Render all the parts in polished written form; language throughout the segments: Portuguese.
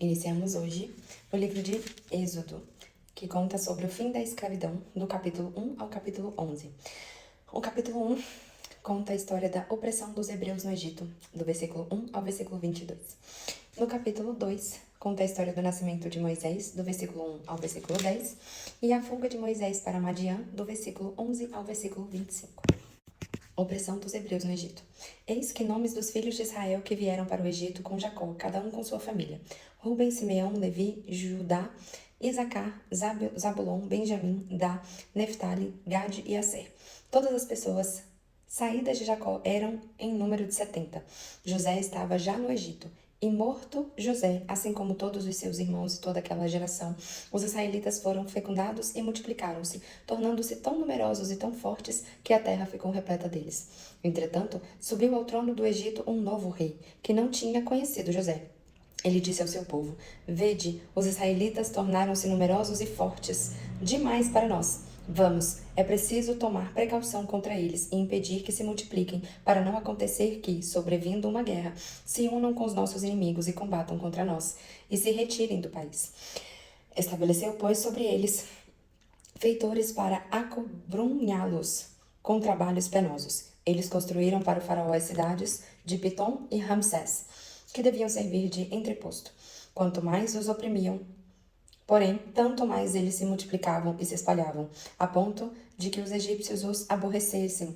Iniciamos hoje o livro de Êxodo, que conta sobre o fim da escravidão, do capítulo 1 ao capítulo 11. O capítulo 1 conta a história da opressão dos hebreus no Egito, do versículo 1 ao versículo 22. No capítulo 2, conta a história do nascimento de Moisés, do versículo 1 ao versículo 10, e a fuga de Moisés para Madiã, do versículo 11 ao versículo 25. Opressão dos hebreus no Egito. Eis que nomes dos filhos de Israel que vieram para o Egito com Jacó, cada um com sua família: Ruben, Simeão, Levi, Judá, Isacar, Zabulon, Benjamim, Dá, Neftali, Gade e Aser. Todas as pessoas saídas de Jacó eram em número de 70. José estava já no Egito. E morto José, assim como todos os seus irmãos e toda aquela geração, os israelitas foram fecundados e multiplicaram-se, tornando-se tão numerosos e tão fortes que a terra ficou repleta deles. Entretanto, subiu ao trono do Egito um novo rei, que não tinha conhecido José. Ele disse ao seu povo: Vede, os israelitas tornaram-se numerosos e fortes demais para nós. Vamos, é preciso tomar precaução contra eles e impedir que se multipliquem, para não acontecer que, sobrevindo uma guerra, se unam com os nossos inimigos e combatam contra nós, e se retirem do país. Estabeleceu, pois, sobre eles feitores para acobrunhá-los com trabalhos penosos. Eles construíram para o faraó as cidades de Pitom e Ramsés, que deviam servir de entreposto. Quanto mais os oprimiam, porém, tanto mais eles se multiplicavam e se espalhavam, a ponto de que os egípcios os aborrecessem.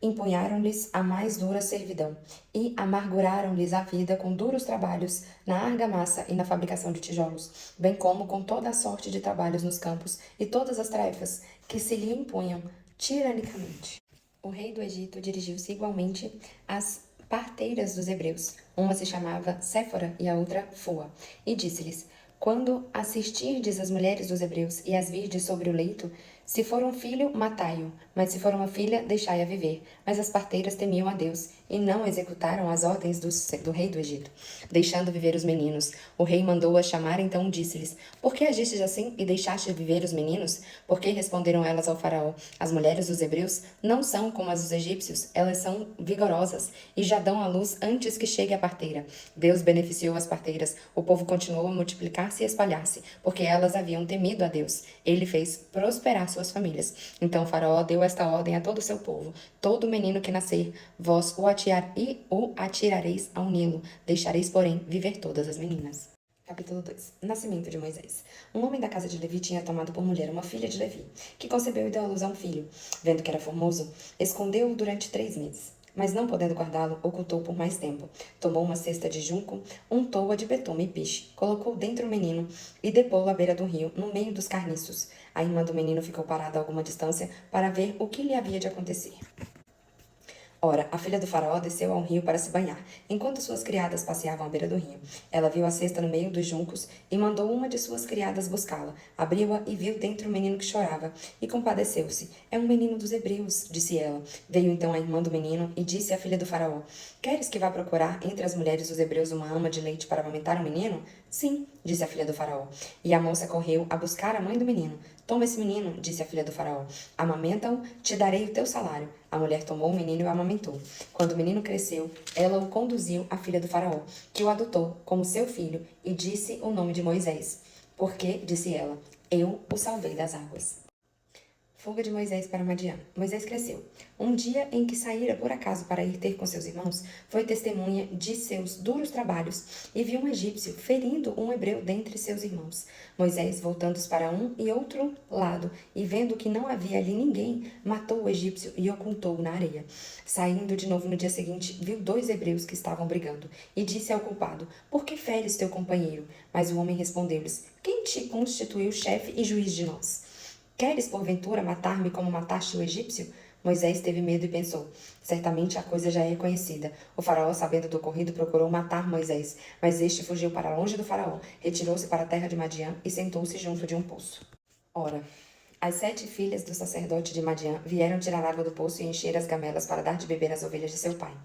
Impunharam-lhes a mais dura servidão e amarguraram-lhes a vida com duros trabalhos na argamassa e na fabricação de tijolos, bem como com toda a sorte de trabalhos nos campos e todas as tarefas que se lhe impunham tiranicamente. O rei do Egito dirigiu-se igualmente às parteiras dos hebreus. Uma se chamava Séfora e a outra Fua, e disse-lhes: Quando assistirdes as mulheres dos hebreus e as virdes sobre o leito, se for um filho, matai-o, mas se for uma filha, deixai-a viver. Mas as parteiras temiam a Deus e não executaram as ordens do rei do Egito, deixando viver os meninos. O rei mandou-as chamar, então disse-lhes: Por que agistes assim e deixaste viver os meninos? Porque responderam elas ao faraó: As mulheres dos hebreus não são como as dos egípcios, elas são vigorosas e já dão à luz antes que chegue a parteira. Deus beneficiou as parteiras. O povo continuou a multiplicar-se e espalhar-se, porque elas haviam temido a Deus. Ele fez prosperar suas famílias. Então o faraó deu esta ordem a todo o seu povo: Todo menino que nascer, vós o atirareis ao Nilo, deixareis, porém, viver todas as meninas. Capítulo 2. Nascimento de Moisés. Um homem da casa de Levi tinha tomado por mulher uma filha de Levi, que concebeu e deu à luz a um filho. Vendo que era formoso, escondeu-o durante 3 meses. Mas não podendo guardá-lo, ocultou por mais tempo. Tomou uma cesta de junco, untou-a de betume e piche, colocou dentro o menino e depô-lo à beira do rio, no meio dos carniços. A irmã do menino ficou parada a alguma distância para ver o que lhe havia de acontecer. Ora, a filha do faraó desceu ao rio para se banhar, enquanto suas criadas passeavam à beira do rio. Ela viu a cesta no meio dos juncos e mandou uma de suas criadas buscá-la. Abriu-a e viu dentro o menino que chorava, e compadeceu-se. É um menino dos hebreus, disse ela. Veio então a irmã do menino e disse à filha do faraó: Queres que vá procurar entre as mulheres dos hebreus uma ama de leite para amamentar o menino? Sim, disse a filha do faraó. E a moça correu a buscar a mãe do menino. Toma esse menino, disse a filha do faraó. Amamenta-o, te darei o teu salário. A mulher tomou o menino e o amamentou. Quando o menino cresceu, ela o conduziu à filha do faraó, que o adotou como seu filho, e disse o nome de Moisés. Porque, disse ela, eu o salvei das águas. Fuga de Moisés para Madiã. Moisés cresceu. Um dia em que saíra por acaso para ir ter com seus irmãos, foi testemunha de seus duros trabalhos e viu um egípcio ferindo um hebreu dentre seus irmãos. Moisés, voltando-se para um e outro lado, e vendo que não havia ali ninguém, matou o egípcio e ocultou-o na areia. Saindo de novo no dia seguinte, viu 2 hebreus que estavam brigando, e disse ao culpado: Por que feres teu companheiro? Mas o homem respondeu-lhes: Quem te constituiu chefe e juiz de nós? Queres, porventura, matar-me como mataste o egípcio? Moisés teve medo e pensou: certamente a coisa já é conhecida. O faraó, sabendo do ocorrido, procurou matar Moisés, mas este fugiu para longe do faraó, retirou-se para a terra de Madiã e sentou-se junto de um poço. Ora, as 7 filhas do sacerdote de Madiã vieram tirar água do poço e encher as gamelas para dar de beber às ovelhas de seu pai.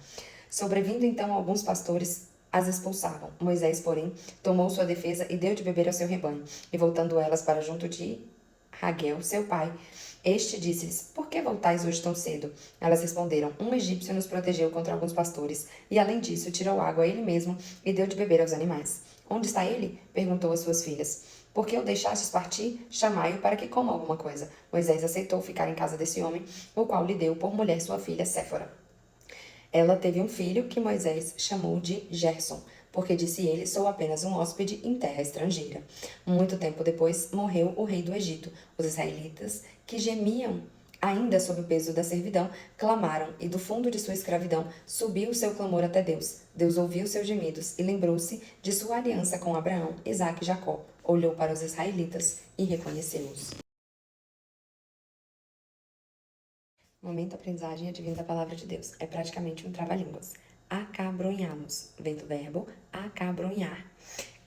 Sobrevindo então alguns pastores, as expulsavam. Moisés, porém, tomou sua defesa e deu de beber ao seu rebanho. E voltando elas para junto de Raguel, seu pai, este disse-lhes: Por que voltais hoje tão cedo? Elas responderam: Um egípcio nos protegeu contra alguns pastores, e além disso tirou água a ele mesmo e deu de beber aos animais. Onde está ele? Perguntou às suas filhas. Por que o deixastes partir? Chamai-o para que coma alguma coisa. Moisés aceitou ficar em casa desse homem, o qual lhe deu por mulher sua filha Séfora. Ela teve um filho que Moisés chamou de Gerson, porque disse ele, sou apenas um hóspede em terra estrangeira. Muito tempo depois, morreu o rei do Egito. Os israelitas, que gemiam ainda sob o peso da servidão, clamaram, e do fundo de sua escravidão subiu o seu clamor até Deus. Deus ouviu seus gemidos e lembrou-se de sua aliança com Abraão, Isaque e Jacó. Olhou para os israelitas e reconheceu-os. Momento aprendizagem advindo da palavra de Deus. É praticamente um trava-línguas. Acabronhamos, vem do verbo acabronhar,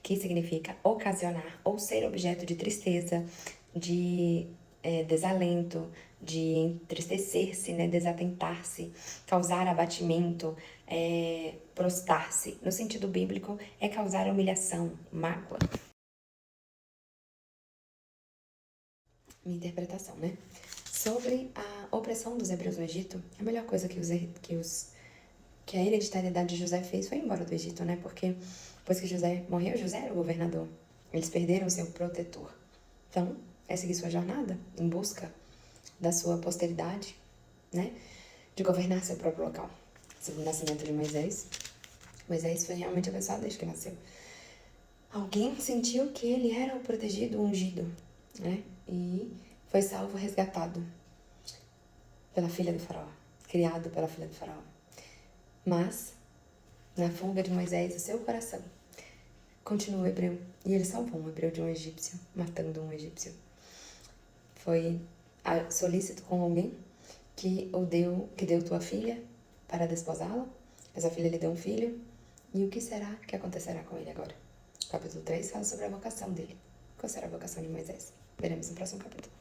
que significa ocasionar ou ser objeto de tristeza, de desalento, de entristecer-se, né, desatentar-se, causar abatimento, prostrar-se. No sentido bíblico, é causar humilhação, mágoa. Minha interpretação, né? Sobre a opressão dos hebreus no Egito, a melhor coisa que a hereditariedade de José fez foi ir embora do Egito, né? Porque depois que José morreu, José era o governador. Eles perderam seu protetor. Então, é seguir sua jornada em busca da sua posteridade, né? De governar seu próprio local. Sobre o nascimento de Moisés, Moisés foi realmente abençoado desde que nasceu. Alguém sentiu que ele era o protegido, o ungido, né? E foi salvo, resgatado pela filha do faraó, criado pela filha do faraó. Mas, na fuga de Moisés, o seu coração continua hebreu. E ele salvou um hebreu de um egípcio, matando um egípcio. Foi solícito com alguém que deu tua filha para desposá-la. Essa filha lhe deu um filho. E o que será que acontecerá com ele agora? Capítulo 3 fala sobre a vocação dele. Qual será a vocação de Moisés? Veremos no próximo capítulo.